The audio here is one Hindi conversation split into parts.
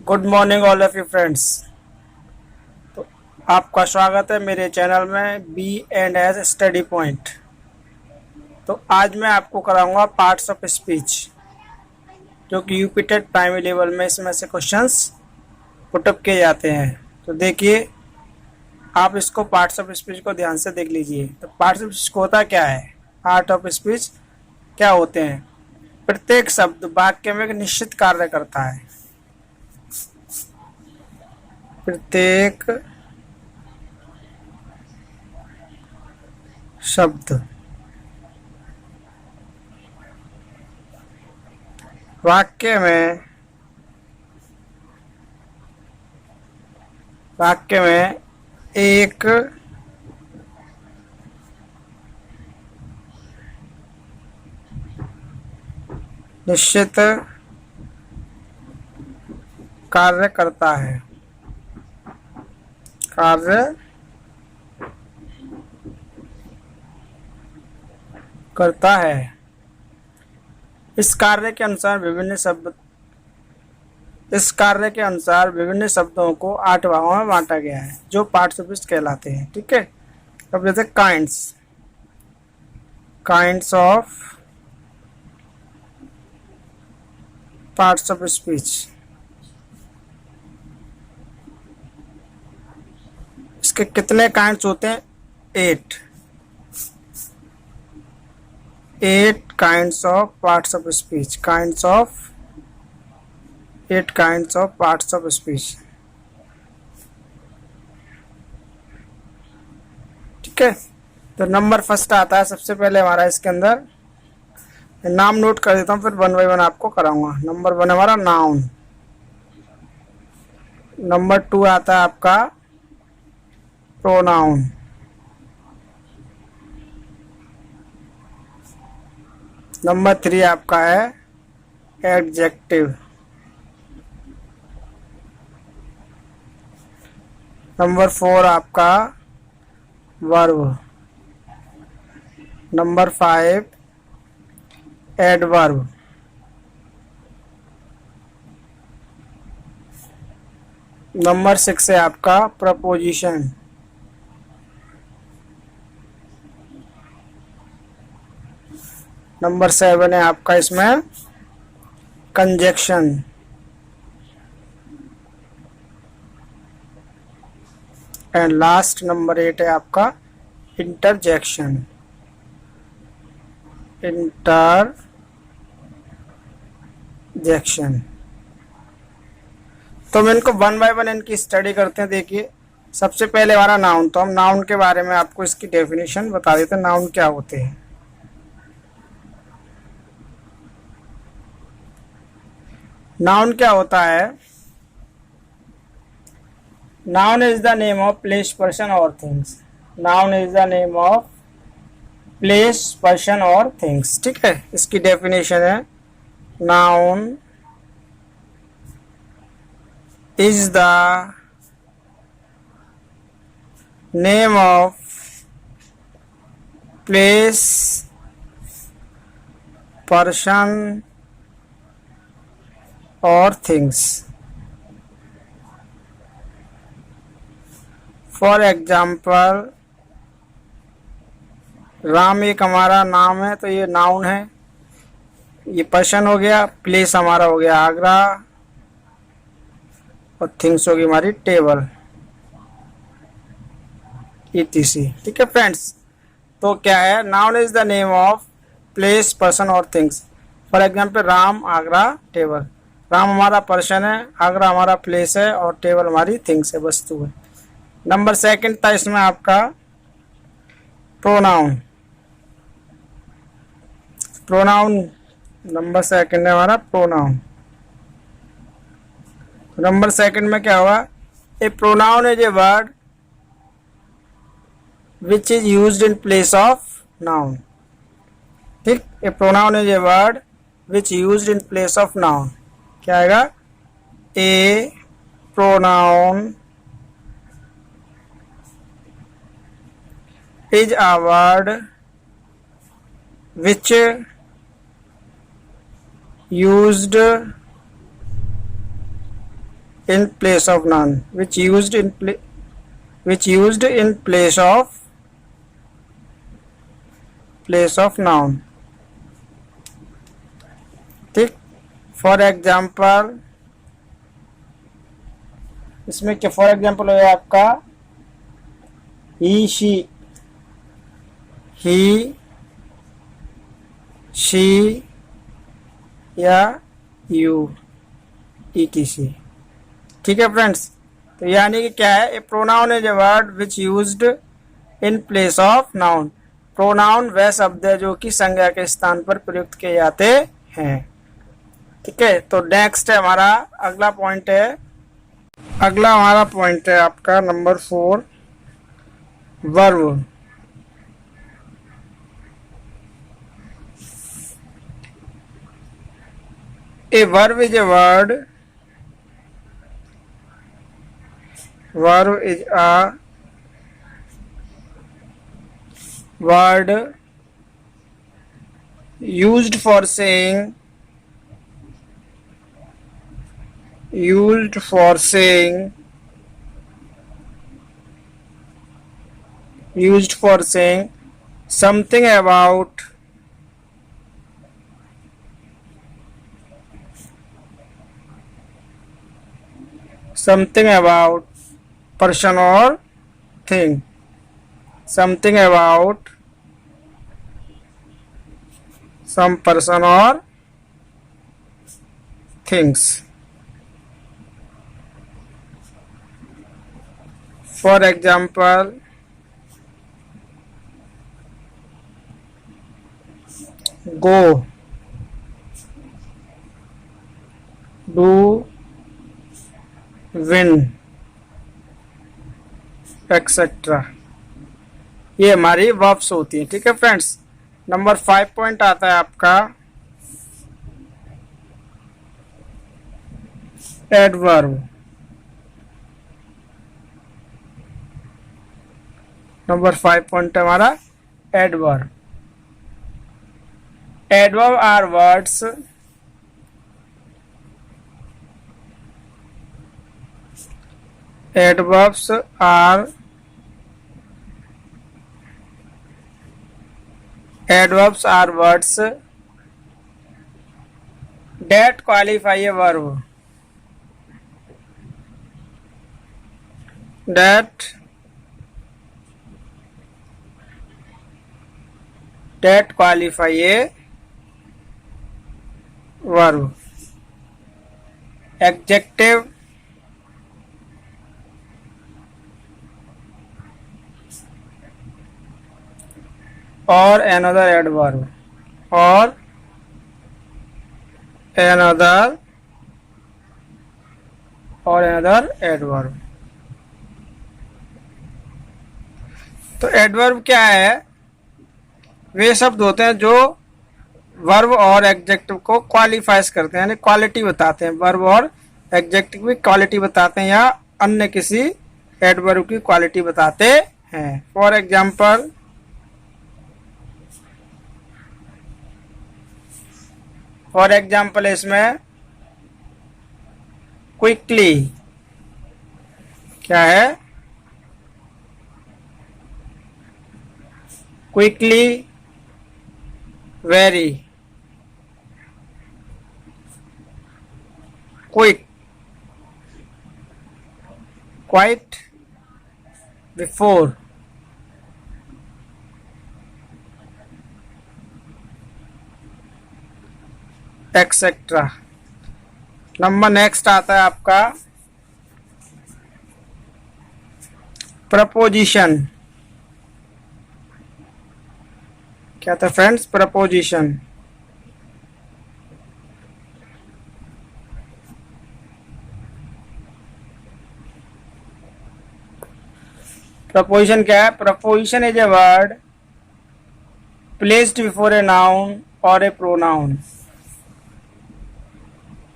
Good morning all of you friends. तो आपका स्वागत है मेरे चैनल में B and S study point. तो आज मैं आपको कराऊंगा पार्ट्स ऑफ स्पीच, जो कि यूपी टेट प्राइमरी लेवल में इसमें से क्वेश्चंस पुटअप किए जाते हैं। तो देखिए, आप इसको पार्ट्स ऑफ स्पीच को ध्यान से देख लीजिए। तो पार्ट्स ऑफ स्पीच को होता क्या है, पार्ट ऑफ स्पीच क्या होते हैं? प्रत्येक शब्द वाक्य में एक निश्चित कार्य करता है। प्रत्येक शब्द वाक्य में एक निश्चित कार्य करता है। इस कार्य के अनुसार विभिन्न शब्दों को 8 भागों में बांटा गया है, जो पार्ट्स ऑफ स्पीच कहलाते हैं। ठीक है। अब जैसे kinds of parts of speech. इसके कितने काइंड्स होते हैं? 8 kinds of parts of speech. 8 kinds of parts of speech. ठीक है। तो नंबर फर्स्ट आता है सबसे पहले हमारा इसके अंदर। नाम नोट कर देता हूँ, फिर 1 बाय 1 आपको कराऊंगा। नंबर 1 हमारा नाउन। नंबर 2 आता है आपका प्रोनाउन। नंबर 3 आपका है एडजेक्टिव। नंबर 4 आपका वर्ब। Number 5 adverb. नंबर 6 है आपका प्रपोजिशन। नंबर 7 है आपका इसमें कंजक्शन। एंड लास्ट नंबर 8 है आपका इंटरजेक्शन। तो हम इनको 1 बाय 1 इनकी स्टडी करते हैं। देखिए, सबसे पहले हमारा नाउन। तो हम नाउन के बारे में आपको इसकी डेफिनेशन बता देते हैं, नाउन क्या होते हैं। नाउन क्या होता है? Noun is the name of place, person और things. Noun is the name of place, person और थिंग्स। ठीक है। इसकी डेफिनेशन है, noun is the name of place, person और थिंग्स। फॉर एग्जाम्पल, राम एक हमारा नाम है, तो ये नाउन है। ये पर्सन हो गया, प्लेस हमारा हो गया आगरा, और थिंग्स होगी हमारी टेबल, etc। ठीक है फ्रेंड्स। तो क्या है, noun is the name of place, person और things. For example, Ram, Agra, table. Ram हमारा पर्सन है, आगरा हमारा प्लेस है, और टेबल हमारी थिंग्स है, वस्तु है। नंबर 2 था इसमें आपका प्रोनाउन। नंबर 2 है हमारा प्रोनाउन। नंबर 2 में क्या हुआ? A pronoun is a word which is used in place of noun. ठीक। A pronoun is a word which used in place of noun. क्या आएगा? A pronoun is a word which used in place of noun, which used in place of noun. ठीक, फॉर एग्जाम्पल इसमें क्या फॉर एग्जाम्पल हो आपका ही शी या यू ETC। ठीक है फ्रेंड्स, तो यानी कि क्या है, a pronoun is a word which used in place of noun. Pronoun वह शब्द है जो कि संज्ञा के स्थान पर प्रयुक्त किए जाते हैं। ठीक है, तो नेक्स्ट है हमारा अगला पॉइंट है आपका number 4, verb. A verb is a word Verb is a word used for saying something about person or thing, something about some person or things. For example, go, do, win, etcetera, ये हमारी वर्ब्स होती हैं। ठीक है फ्रेंड्स, नंबर 5 पॉइंट आता है आपका एडवर्ब। नंबर 5 पॉइंट है हमारा adverb. Adverb are words adverbs are words that qualify a verb, that qualify a verb. Adjective or another adverb, or another adverb। तो एडवर्ब क्या है, वे शब्द होते हैं जो वर्ब और एडजेक्टिव को क्वालिफाइज करते हैं, यानी क्वालिटी बताते हैं। वर्ब और एडजेक्टिव की क्वालिटी बताते हैं या अन्य किसी एडवर्ब की क्वालिटी बताते हैं। फॉर एग्जाम्पल इसमें क्विकली क्या है, quickly, very, quick, quite, before. Etcetera. Number next आता है आपका प्रपोजिशन। क्या था फ्रेंड्स, प्रपोजिशन। प्रपोजिशन क्या है, preposition is a word placed before a noun और ए pronoun.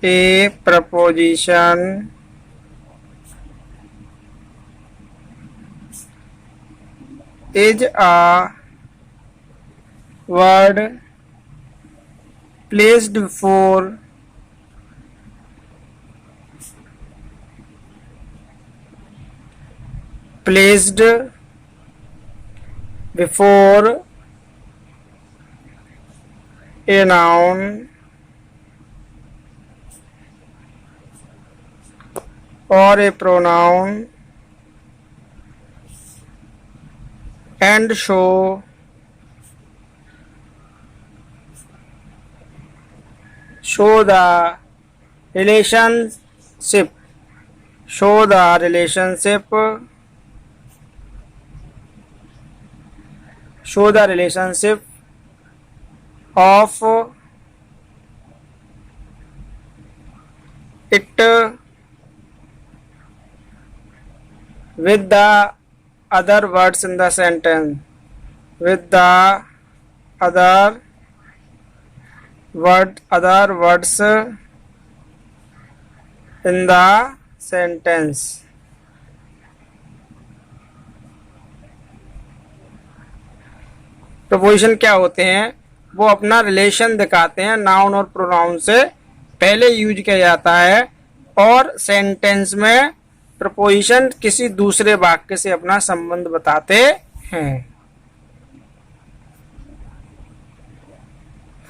A preposition is a word placed before placed before a noun or a pronoun and show the relationship of it with the other words in the sentence, other words in the sentence. Preposition क्या होते हैं? वो अपना रिलेशन दिखाते हैं, नाउन और प्रोनाउन से पहले यूज किया जाता है, और सेंटेंस में प्रपोजिशन किसी दूसरे वाक्य से अपना संबंध बताते हैं।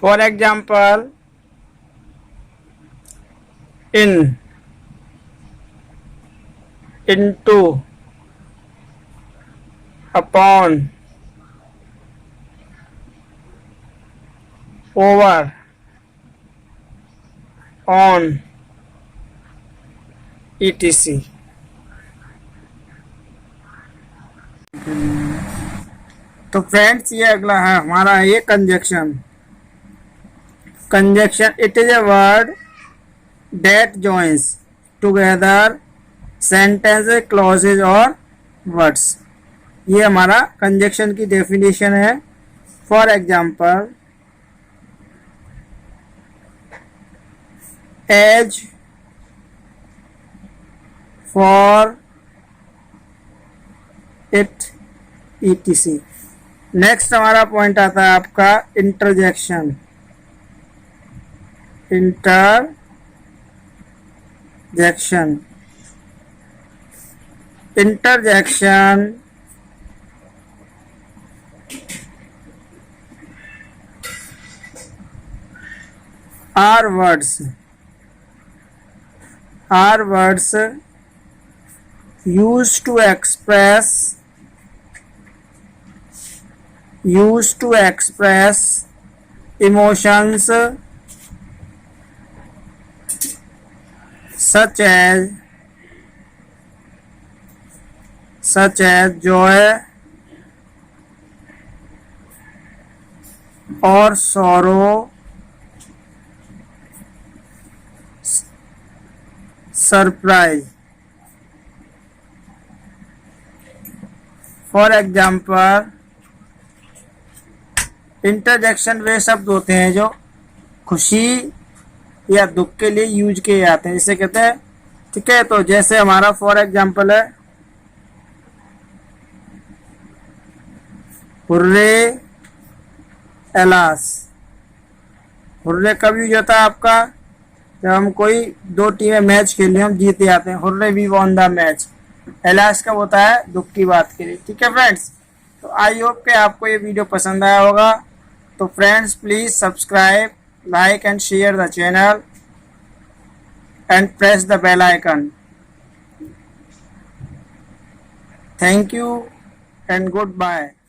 For example, in, into, upon, over, on, etc. तो फ्रेंड्स, ये अगला है हमारा ये conjunction. It is a word that joins together sentences, clauses और वर्ड्स। ये हमारा कंजक्शन की डेफिनेशन है। For example, as, for, it, etc. Next हमारा पॉइंट आता है आपका interjection. Interjection are words used to express emotions such as joy or sorrow, surprise. For example, interjection वे शब्द होते हैं जो खुशी या दुख के लिए यूज किए जाते हैं, इसे कहते हैं। ठीक है, तो जैसे हमारा फॉर एग्जाम्पल है हुर्रे, एलास। हुर्रे कब यूज होता है आपका? जब हम कोई दो टीमें मैच खेल रही, हम जीते जाते हैं, hurray we won the match. Alas कब होता है? दुख की बात के लिए। ठीक है फ्रेंड्स, तो आई होप कि आपको ये वीडियो पसंद आया होगा। तो friends, please subscribe, like and share the channel and press the bell icon. Thank you and goodbye.